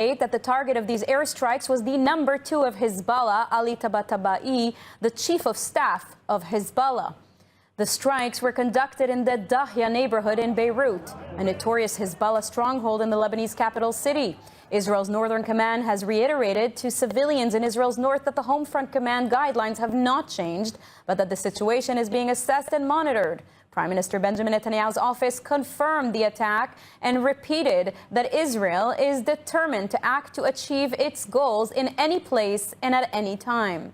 that the target of these airstrikes was the number 2 of Hezbollah, Ali Tabatabai, the chief of staff of Hezbollah. The strikes were conducted in the Dahya neighborhood in Beirut, a notorious Hezbollah stronghold in the Lebanese capital city. Israel's Northern Command has reiterated to civilians in Israel's north that the Home Front Command guidelines have not changed, but that the situation is being assessed and monitored. Prime Minister Benjamin Netanyahu's office confirmed the attack and repeated that Israel is determined to act to achieve its goals in any place and at any time.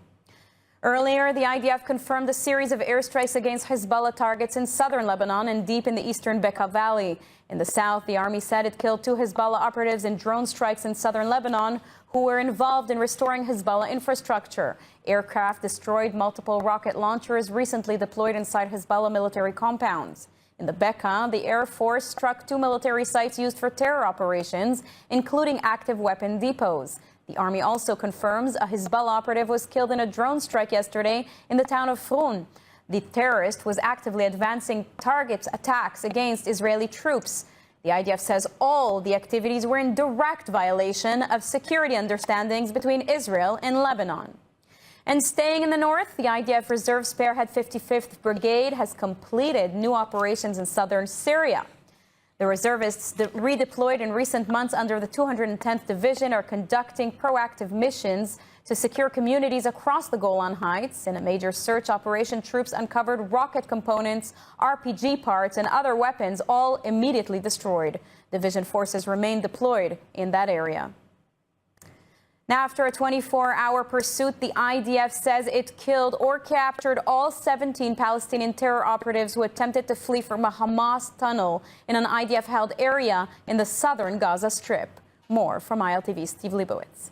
Earlier, the IDF confirmed a series of airstrikes against Hezbollah targets in southern Lebanon and deep in the eastern Bekaa Valley. In the south, the army said it killed 2 Hezbollah operatives in drone strikes in southern Lebanon who were involved in restoring Hezbollah infrastructure. Aircraft destroyed multiple rocket launchers recently deployed inside Hezbollah military compounds. In the Bekaa, the Air Force struck 2 military sites used for terror operations, including active weapon depots. The army also confirms a Hezbollah operative was killed in a drone strike yesterday in the town of Frun. The terrorist was actively advancing target attacks against Israeli troops. The IDF says all the activities were in direct violation of security understandings between Israel and Lebanon. And staying in the north, the IDF Reserve Spearhead 55th Brigade has completed new operations in southern Syria. The reservists redeployed in recent months under the 210th Division are conducting proactive missions to secure communities across the Golan Heights. In a major search operation, troops uncovered rocket components, RPG parts, and other weapons, all immediately destroyed. Division forces remain deployed in that area. Now, after a 24-hour pursuit, the IDF says it killed or captured all 17 Palestinian terror operatives who attempted to flee from a Hamas tunnel in an IDF-held area in the southern Gaza Strip. More from ILTV's Steve Leibowitz.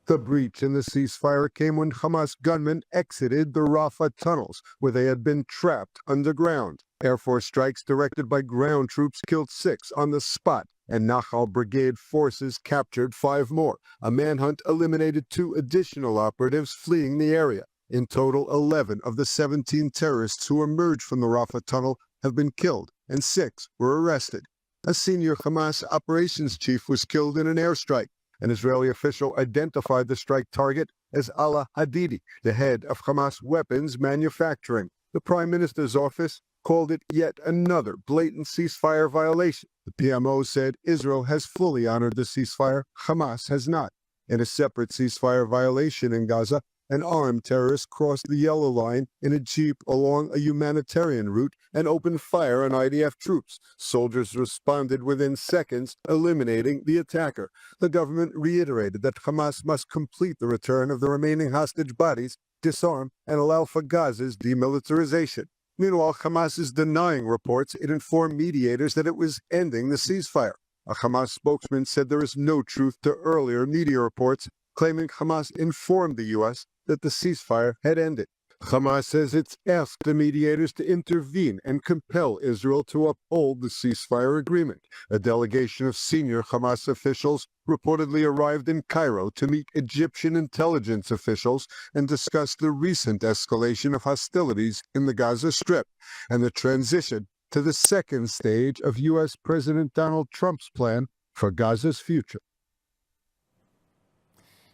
The breach in the ceasefire came when Hamas gunmen exited the Rafah tunnels, where they had been trapped underground. Air Force strikes directed by ground troops killed 6 on the spot, and Nahal Brigade forces captured 5 more. A manhunt eliminated 2 additional operatives fleeing the area. In total, 11 of the 17 terrorists who emerged from the Rafah tunnel have been killed, and 6 were arrested. A senior Hamas operations chief was killed in an airstrike. An Israeli official identified the strike target as Ala Hadidi, the head of Hamas weapons manufacturing. The Prime Minister's office called it yet another blatant ceasefire violation. The PMO said Israel has fully honored the ceasefire, Hamas has not. In a separate ceasefire violation in Gaza, an armed terrorist crossed the yellow line in a jeep along a humanitarian route and opened fire on IDF troops. Soldiers responded within seconds, eliminating the attacker. The government reiterated that Hamas must complete the return of the remaining hostage bodies, disarm, and allow for Gaza's demilitarization. Meanwhile, Hamas is denying reports it informed mediators that it was ending the ceasefire. A Hamas spokesman said there is no truth to earlier media reports claiming Hamas informed the U.S. that the ceasefire had ended. Hamas says it's asked the mediators to intervene and compel Israel to uphold the ceasefire agreement. A delegation of senior Hamas officials reportedly arrived in Cairo to meet Egyptian intelligence officials and discuss the recent escalation of hostilities in the Gaza Strip and the transition to the second stage of U.S. President Donald Trump's plan for Gaza's future.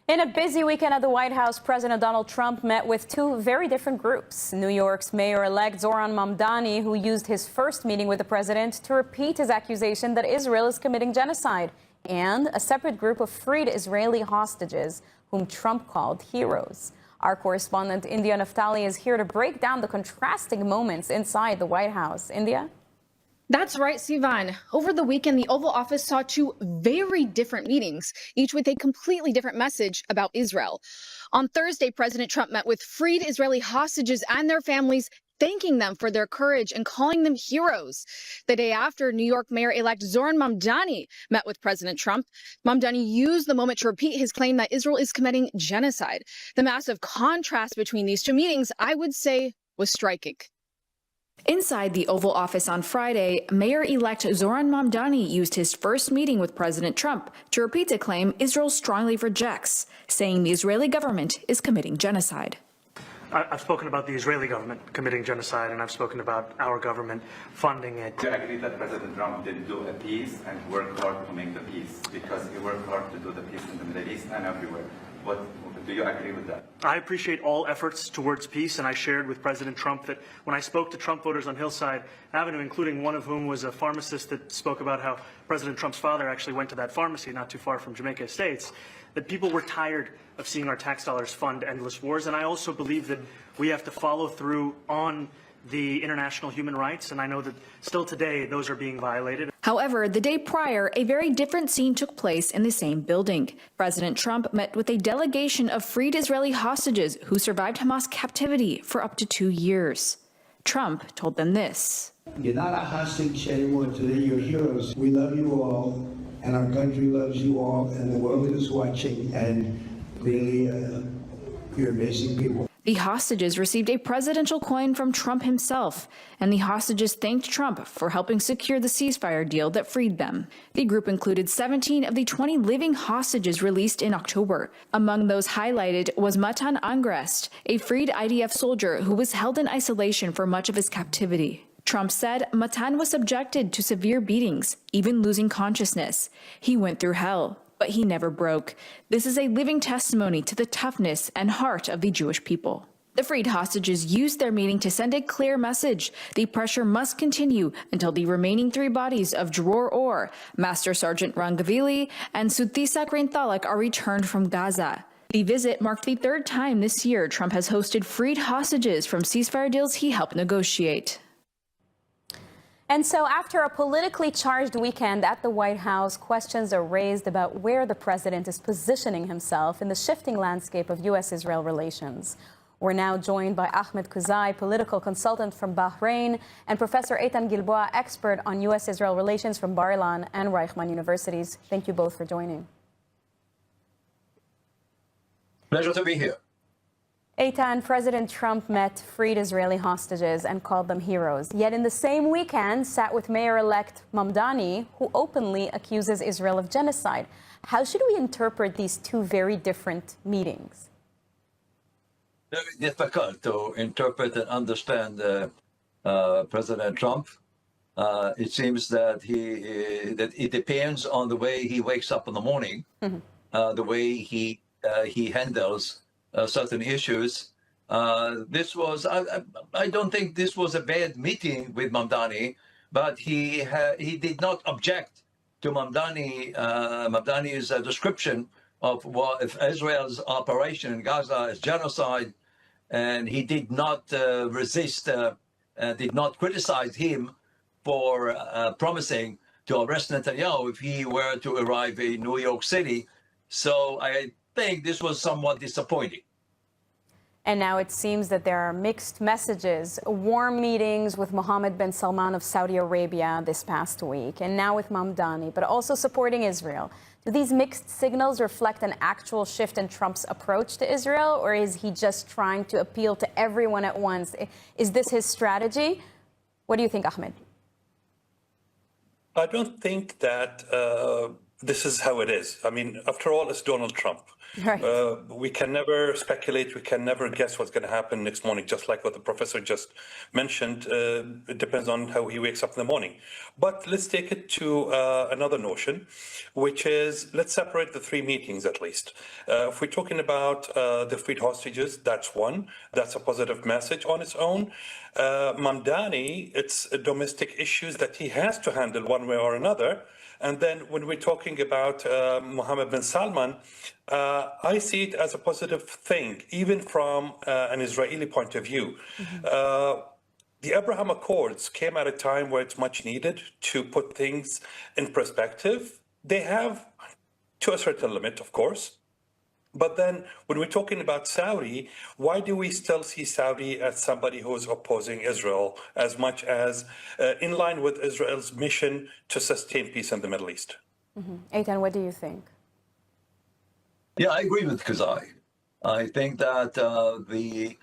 In a busy weekend at the White House, President Donald Trump met with 2 very different groups. New York's mayor-elect Zohran Mamdani, who used his first meeting with the president to repeat his accusation that Israel is committing genocide, and a separate group of freed Israeli hostages, whom Trump called heroes. Our correspondent, India Naftali, is here to break down the contrasting moments inside the White House. India? That's right, Sivan. Over the weekend, the Oval Office saw 2 very different meetings, each with a completely different message about Israel. On Thursday, President Trump met with freed Israeli hostages and their families, thanking them for their courage and calling them heroes. The day after, New York Mayor-elect Zohran Mamdani met with President Trump. Mamdani used the moment to repeat his claim that Israel is committing genocide. The massive contrast between these 2 meetings, I would say, was striking. Inside the Oval Office on Friday, Mayor-elect Zohran Mamdani used his first meeting with President Trump to repeat a claim Israel strongly rejects, saying the Israeli government is committing genocide. I've spoken about the Israeli government committing genocide, and I've spoken about our government funding it. Do you agree that President Trump did do a peace and work hard to make the peace? Because he worked hard to do the peace in the Middle East and everywhere. Do you agree with that? I appreciate all efforts towards peace, and I shared with President Trump that when I spoke to Trump voters on Hillside Avenue, including one of whom was a pharmacist that spoke about how President Trump's father actually went to that pharmacy not too far from Jamaica Estates, that people were tired of seeing our tax dollars fund endless wars. And I also believe that we have to follow through on the international human rights, and I know that still today those are being violated. However, the day prior, a very different scene took place in the same building. President Trump met with a delegation of freed Israeli hostages who survived Hamas captivity for up to 2 years. Trump told them this. You're not a hostage anymore today, you're heroes. We love you all, and our country loves you all, and the world is watching, and really, you're amazing people. The hostages received a presidential coin from Trump himself, and the hostages thanked Trump for helping secure the ceasefire deal that freed them. The group included 17 of the 20 living hostages released in October. Among those highlighted was Matan Angrest, a freed IDF soldier who was held in isolation for much of his captivity. Trump said Matan was subjected to severe beatings, even losing consciousness. He went through hell, but he never broke. This is a living testimony to the toughness and heart of the Jewish people. The freed hostages used their meeting to send a clear message. The pressure must continue until the remaining 3 bodies of Dror Or, Master Sergeant Ron Gavili, and Suthisak Reintalak are returned from Gaza. The visit marked the 3rd time this year Trump has hosted freed hostages from ceasefire deals he helped negotiate. And so after a politically charged weekend at the White House, questions are raised about where the president is positioning himself in the shifting landscape of U.S.-Israel relations. We're now joined by Ahmed Kuzai, political consultant from Bahrain, and Professor Eitan Gilboa, expert on U.S.-Israel relations from Bar-Ilan and Reichman universities. Thank you both for joining. Pleasure to be here. Eitan, President Trump met freed Israeli hostages and called them heroes. Yet in the same weekend, sat with Mayor-elect Mamdani, who openly accuses Israel of genocide. How should we interpret these 2 very different meetings? Very difficult to interpret and understand President Trump. It seems that that it depends on the way he wakes up in the morning, the way he handles certain issues. This was, I don't think this was a bad meeting with Mamdani, but he did not object to Mamdani's description of if Israel's operation in Gaza is genocide, and he did not resist, did not criticize him for promising to arrest Netanyahu if he were to arrive in New York City. So I think this was somewhat disappointing. And now it seems that there are mixed messages, warm meetings with Mohammed bin Salman of Saudi Arabia this past week, and now with Mamdani, but also supporting Israel. Do these mixed signals reflect an actual shift in Trump's approach to Israel, or is he just trying to appeal to everyone at once? Is this his strategy? What do you think, Ahmed? I don't think that this is how it is. I mean, after all, it's Donald Trump. Right. We can never speculate. We can never guess what's going to happen next morning, just like what the professor just mentioned. It depends on how he wakes up in the morning. But let's take it to another notion, which is let's separate the 3 meetings at least. If we're talking about the freed hostages, that's one. That's a positive message on its own. Mamdani, it's domestic issues that he has to handle one way or another. And then when we're talking about Mohammed bin Salman, I see it as a positive thing, even from an Israeli point of view. The Abraham Accords came at a time where it's much needed to put things in perspective. They have, to a certain limit, of course. But then when we're talking about Saudi, why do we still see Saudi as somebody who is opposing Israel as much as in line with Israel's mission to sustain peace in the Middle East? Eitan, what do you think? Yeah, I agree with Kuzai. I think that the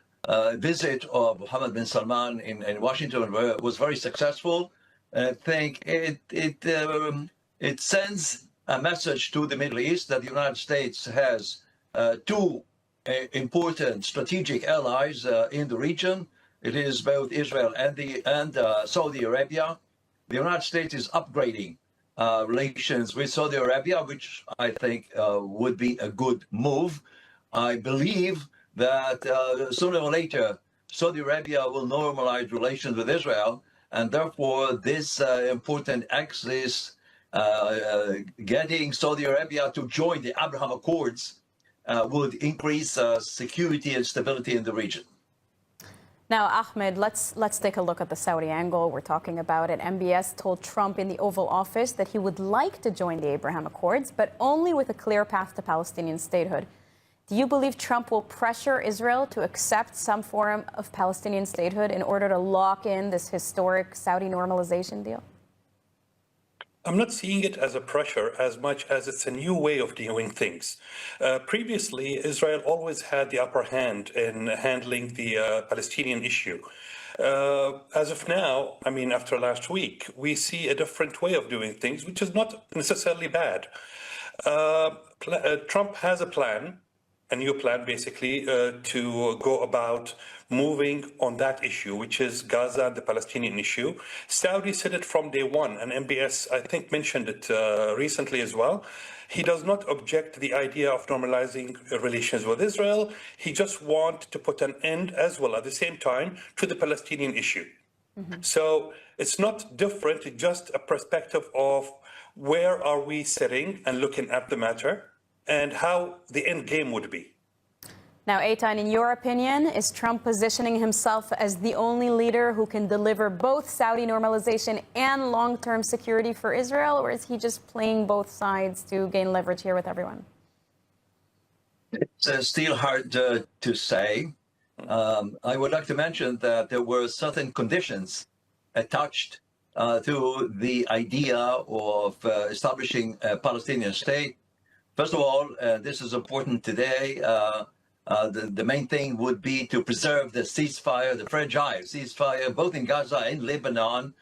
visit of Mohammed bin Salman in Washington was very successful. I think it sends a message to the Middle East that the United States has 2 important strategic allies in the region. It is both Israel and Saudi Arabia. The United States is upgrading relations with Saudi Arabia, which I think would be a good move. I believe that sooner or later, Saudi Arabia will normalize relations with Israel, and therefore this important axis, getting Saudi Arabia to join the Abraham Accords, would increase security and stability in the region. Now, Ahmed, let's take a look at the Saudi angle. We're talking about it. MBS told Trump in the Oval Office that he would like to join the Abraham Accords, but only with a clear path to Palestinian statehood. Do you believe Trump will pressure Israel to accept some form of Palestinian statehood in order to lock in this historic Saudi normalization deal? I'm not seeing it as a pressure as much as it's a new way of doing things. Previously, Israel always had the upper hand in handling the Palestinian issue. As of now, I mean, after last week, we see a different way of doing things, which is not necessarily bad. Trump has a plan, a new plan basically, to go about moving on that issue, which is Gaza and the Palestinian issue. Saudi said it from day one, and MBS, I think, mentioned it recently as well. He does not object to the idea of normalizing relations with Israel. He just wants to put an end as well at the same time to the Palestinian issue. So it's not different, it's just a perspective of where are we sitting and looking at the matter and how the end game would be. Now, Eitan, in your opinion, is Trump positioning himself as the only leader who can deliver both Saudi normalization and long-term security for Israel, or is he just playing both sides to gain leverage here with everyone? It's still hard to say. I would like to mention that there were certain conditions attached to the idea of establishing a Palestinian state. First of all, this is important today. The main thing would be to preserve the ceasefire, the fragile ceasefire, both in Gaza and Lebanon.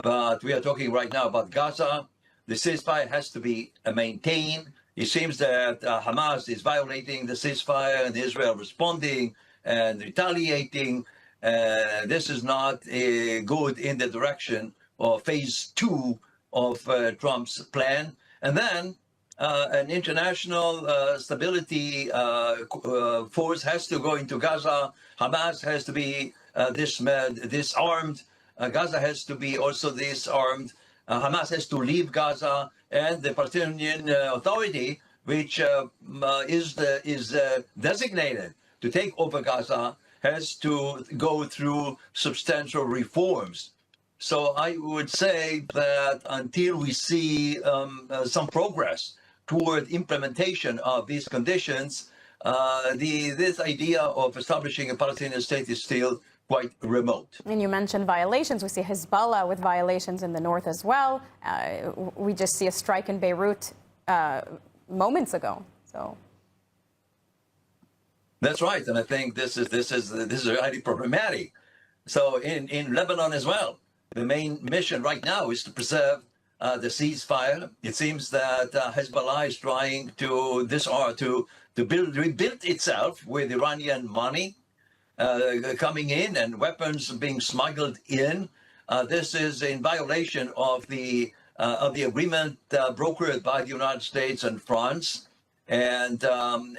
But we are talking right now about Gaza. The ceasefire has to be maintained. It seems that Hamas is violating the ceasefire and Israel responding and retaliating. This is not good in the direction of phase 2 of Trump's plan. And then an international stability force has to go into Gaza. Hamas has to be disarmed. Gaza has to be also disarmed. Hamas has to leave Gaza, and the Palestinian Authority, which is designated to take over Gaza, has to go through substantial reforms. So I would say that until we see some progress toward implementation of these conditions, this idea of establishing a Palestinian state is still quite remote. And you mentioned violations. We see Hezbollah with violations in the north as well. We just see a strike in Beirut moments ago. So that's right, and I think this is highly problematic. So in Lebanon as well, the main mission right now is to preserve the ceasefire. It seems that Hezbollah is trying to rebuild itself with Iranian money coming in and weapons being smuggled in. This is in violation of the agreement brokered by the United States and France. And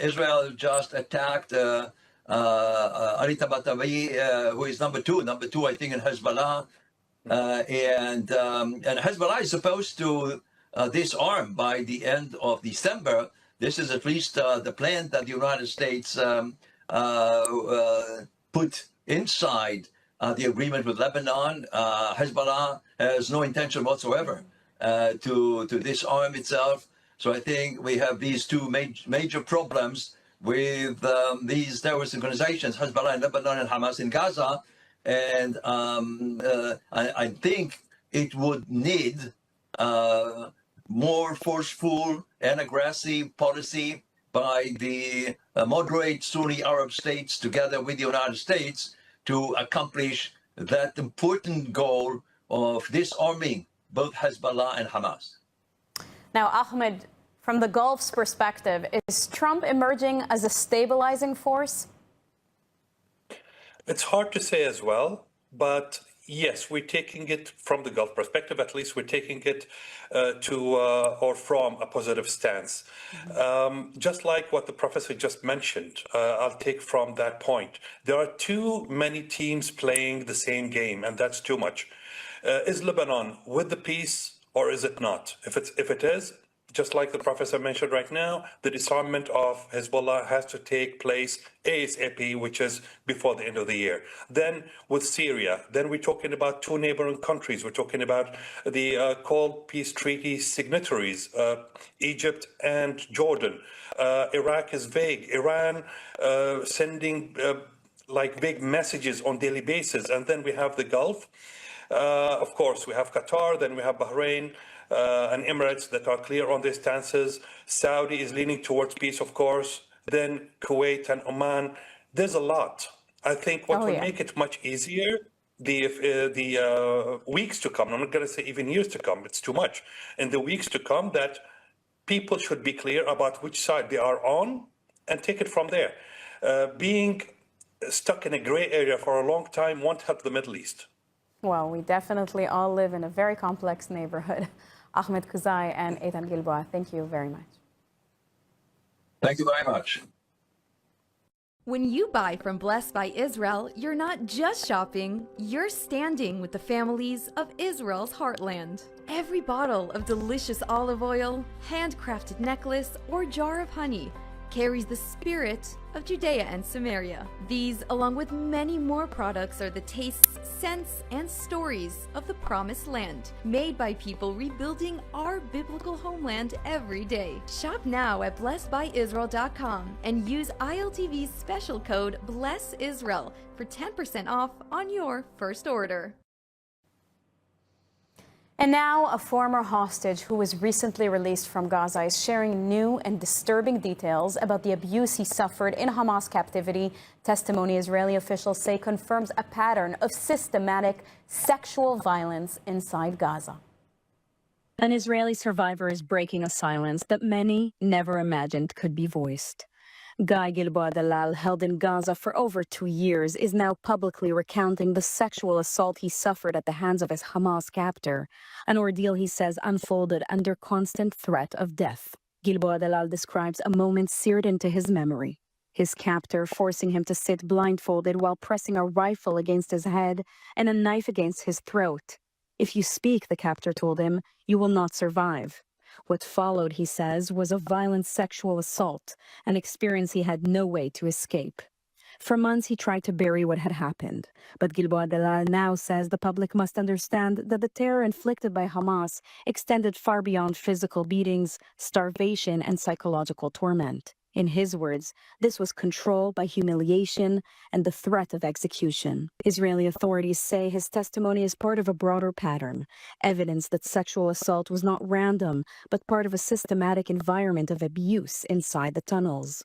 Israel just attacked Ali Tabatabai, who is number two, I think, in Hezbollah. And Hezbollah is supposed to disarm by the end of December. This is at least the plan that the United States put inside the agreement with Lebanon. Hezbollah has no intention whatsoever to disarm itself. So I think we have these two major problems with these terrorist organizations, Hezbollah in Lebanon and Hamas in Gaza. And I think it would need more forceful and aggressive policy by the moderate Sunni Arab states together with the United States to accomplish that important goal of disarming both Hezbollah and Hamas. Now, Ahmed, From the Gulf's perspective, is Trump emerging as a stabilizing force? It's hard to say as well, but yes, we're taking it from the Gulf perspective, at least we're taking it or from a positive stance. Just like what the professor just mentioned, I'll take from that point. There are too many teams playing the same game, and that's too much. Is Lebanon with the peace or is it not? If it is, just like the professor mentioned right now, the disarmament of Hezbollah has to take place ASAP, which is before the end of the year. Then with Syria, then we're talking about two neighboring countries. We're talking about the Cold Peace Treaty signatories, Egypt and Jordan. Iraq is vague. Iran sending like big messages on daily basis. And then we have the Gulf. Of course, we have Qatar, then we have Bahrain, and Emirates that are clear on their stances. Saudi is leaning towards peace, of course. Then Kuwait and Oman. There's a lot. I think what will make it much easier, the weeks to come, I'm not going to say even years to come, it's too much. In the weeks to come, that people should be clear about which side they are on and take it from there. Being stuck in a gray area for a long time won't help the Middle East. Well, we definitely all live in a very complex neighborhood. Ahmed Kuzai and Eitan Gilboa, thank you very much. Thank you very much. When you buy from Blessed by Israel, you're not just shopping, you're standing with the families of Israel's heartland. Every bottle of delicious olive oil, handcrafted necklace, or jar of honey carries the spirit of Judea and Samaria. These, along with many more products, are the tastes, scents, and stories of the Promised Land, made by people rebuilding our biblical homeland every day. Shop now at blessedbyisrael.com and use ILTV's special code BLESSISRAEL for 10% off on your first order. And now, a former hostage who was recently released from Gaza is sharing new and disturbing details about the abuse he suffered in Hamas captivity. Testimony Israeli officials say confirms a pattern of systematic sexual violence inside Gaza. An Israeli survivor is breaking a silence that many never imagined could be voiced. Guy Gilboa Dalal, held in Gaza for over 2 years, is now publicly recounting the sexual assault he suffered at the hands of his Hamas captor, an ordeal he says unfolded under constant threat of death. Gilboa Dalal describes a moment seared into his memory, his captor forcing him to sit blindfolded while pressing a rifle against his head and a knife against his throat. "If you speak," the captor told him, "you will not survive." What followed, he says, was a violent sexual assault, an experience he had no way to escape. For months, he tried to bury what had happened. But Gilboa Dalal now says the public must understand that the terror inflicted by Hamas extended far beyond physical beatings, starvation, and psychological torment. In his words, this was control by humiliation and the threat of execution. Israeli authorities say his testimony is part of a broader pattern, evidence that sexual assault was not random, but part of a systematic environment of abuse inside the tunnels.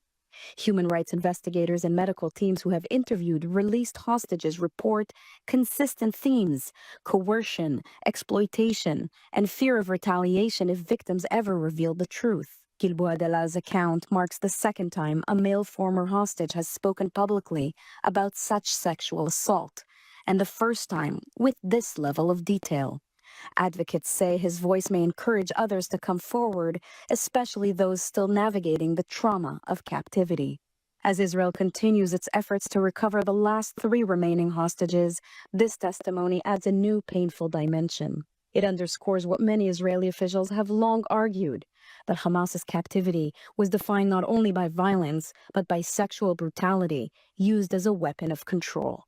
Human rights investigators and medical teams who have interviewed released hostages report consistent themes: coercion, exploitation, and fear of retaliation if victims ever revealed the truth. Gilboa Dalal's account marks the second time a male former hostage has spoken publicly about such sexual assault, and the first time with this level of detail. Advocates say his voice may encourage others to come forward, especially those still navigating the trauma of captivity. As Israel continues its efforts to recover the last 3 remaining hostages, this testimony adds a new painful dimension. It underscores what many Israeli officials have long argued, that Hamas's captivity was defined not only by violence, but by sexual brutality used as a weapon of control.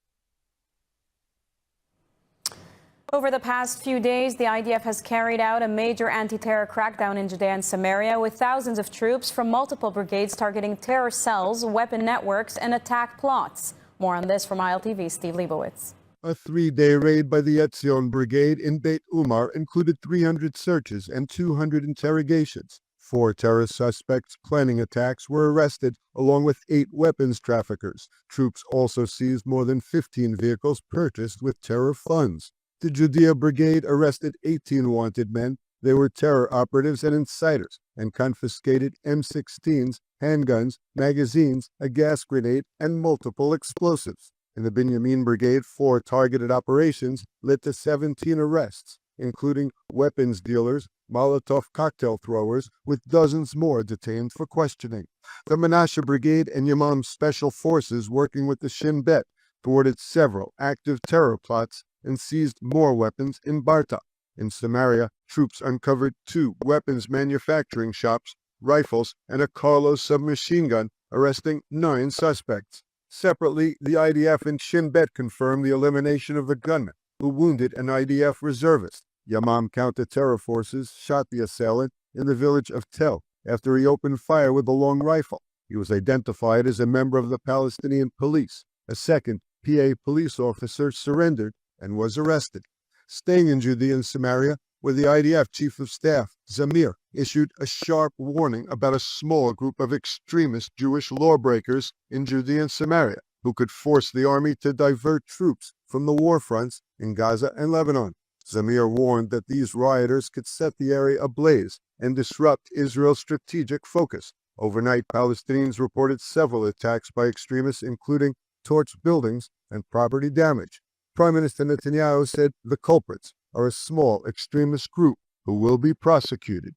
Over the past few days, the IDF has carried out a major anti-terror crackdown in Judea and Samaria, with thousands of troops from multiple brigades targeting terror cells, weapon networks, and attack plots. More on this from ILTV's Steve Leibowitz. A 3-day raid by the Etzion Brigade in Beit Umar included 300 searches and 200 interrogations. 4 terrorist suspects planning attacks were arrested, along with 8 weapons traffickers. Troops also seized more than 15 vehicles purchased with terror funds. The Judea Brigade arrested 18 wanted men, They were terror operatives and insiders and confiscated M16s, handguns, magazines, a gas grenade, and multiple explosives. In the Binyamin Brigade, 4 targeted operations led to 17 arrests, including weapons dealers, Molotov cocktail throwers, with dozens more detained for questioning. The Menashe Brigade and Yamam Special Forces, working with the Shin Bet, thwarted several active terror plots and seized more weapons in Barta. In Samaria, troops uncovered 2 weapons manufacturing shops, rifles, and a Carlos submachine gun, arresting 9 suspects. Separately, the IDF and Shin Bet confirmed the elimination of the gunman who wounded an IDF reservist. Yamam counter-terror forces shot the assailant in the village of Tel after he opened fire with a long rifle. He was identified as a member of the Palestinian police. A second PA police officer surrendered and was arrested. Staying in Judea and Samaria, where the IDF Chief of Staff, Zamir, issued a sharp warning about a small group of extremist Jewish lawbreakers in Judea and Samaria who could force the army to divert troops from the war fronts in Gaza and Lebanon. Zamir warned that these rioters could set the area ablaze and disrupt Israel's strategic focus. Overnight, Palestinians reported several attacks by extremists, including torched buildings and property damage. Prime Minister Netanyahu said the culprits are a small extremist group who will be prosecuted.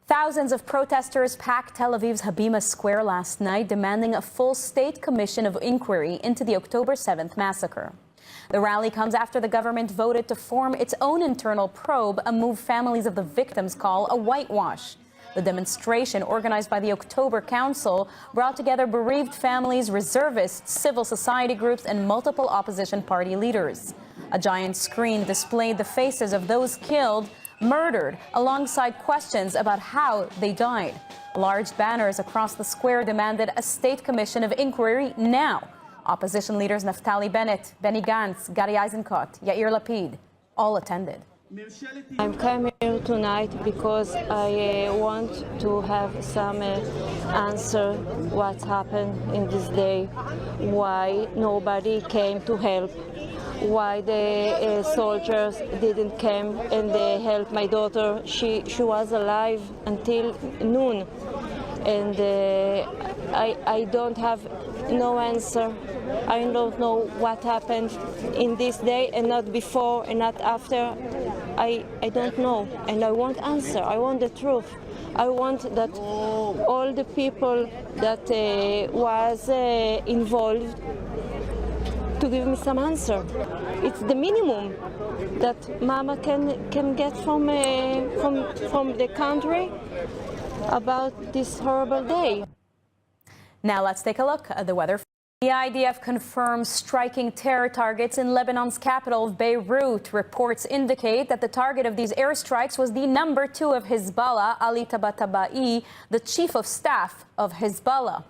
Thousands of protesters packed Tel Aviv's Habima Square last night, demanding a full state commission of inquiry into the October 7th massacre. The rally comes after the government voted to form its own internal probe, a move families of the victims call a whitewash. The demonstration, organized by the October Council, brought together bereaved families, reservists, civil society groups, and multiple opposition party leaders. A giant screen displayed the faces of those killed, murdered, alongside questions about how they died. Large banners across the square demanded a state commission of inquiry now. Opposition leaders Naftali Bennett, Benny Gantz, Gary Eisenkot, Yair Lapid all attended. I'm coming here tonight because I want to have some answer what happened in this day, why nobody came to help, why the soldiers didn't come and they help my daughter. She was alive until noon, and I don't have no answer. I don't know what happened in this day, and not before and not after. I don't know, and I want answer. I want the truth. I want that all the people that was involved to give me some answer. It's the minimum that Mama can get from the country about this horrible day. Now let's take a look at the weather. The IDF confirms striking terror targets in Lebanon's capital, Beirut. Reports indicate that the target of these airstrikes was the number 2 of Hezbollah, Ali Tabatabai, the chief of staff of Hezbollah.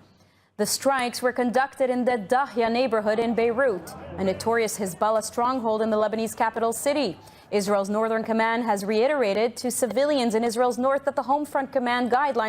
The strikes were conducted in the Dahya neighborhood in Beirut, a notorious Hezbollah stronghold in the Lebanese capital city. Israel's Northern Command has reiterated to civilians in Israel's north that the Home Front Command guidelines